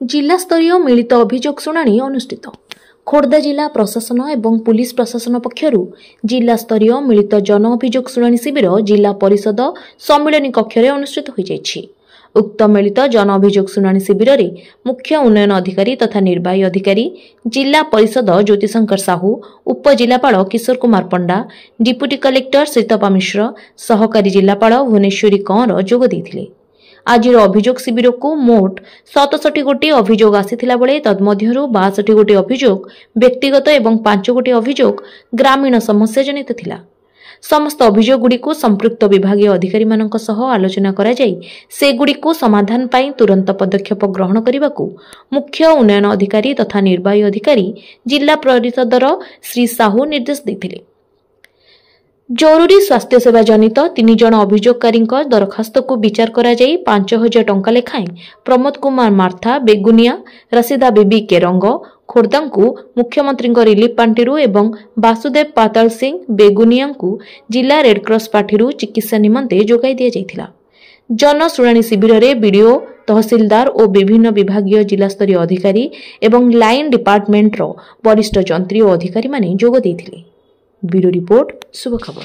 जिला स्तरीय मिलित अभियोग शुणाणी अनुष्ठित। खोर्धा जिला प्रशासन एवं पुलिस प्रशासन पक्षरु जिला स्तरीय मिलित जन अभियोग शुणाणी शिविर जिला परिषद सम्मिलनी कक्षरे अनुष्ठित हो जाइछि। उक्त मिलित जन अभियोग शुणाणी शिविर रे मुख्य उन्नयन अधिकारी तथा निर्वाही अधिकारी जिला परिषद ज्योतिशंकर साहू, उपजिलापाल किशोर कुमार पंडा, डिप्यूटी कलेक्टर श्रीतपा मिश्र, सहकारी जिलापाल भुवनेश्वरी कंवर जोग देथिले। आज अभियोग शिविर को मोट 67 गोटी अभियोग आसीथिला बेले तन्मध्यरु 62 गोटी अभियोग व्यक्तिगत एवं 5 गोटी अभियोग ग्रामीण समस्या जनित थिला। समस्त अभियोग गुडी को संपृक्त विभागीय अधिकारी मानक सह आलोचना करा जाई से गुडी को समाधान पाई तुरंत पदक्षेप ग्रहण करने को मुख्य उन्नयन अधिकारी तथा निर्वाही अधिकारी जिला परिषदर श्री साहू निर्देश देथिले। जरूरी स्वास्थ्य सेवा जनित 3 जन अभियोगकारी दरखास्त को विचार करा जाई 5000 टंका लेखाएं प्रमोद कुमार मार्था बेगुनिया, रसीदा बेबी केरंग खोर्धा को मुख्यमंत्री रिलीफ पांटी एवं वासुदेव पाताल सिंह बेगुनिया को जिला रेडक्रॉस पार्टी चिकित्सा निमंते जोगाई दिया जायथिला। जन शुणाणी शिविर रे बीडीओ, तहसीलदार और विभिन्न विभागीय जिला स्तरीय अधिकारी एवं लाइन डिपार्टमेंट रो वरिष्ठ जंत्री और अधिकारी माने जोग देथिले। ब्यूरो रिपोर्ट शुभ खबर।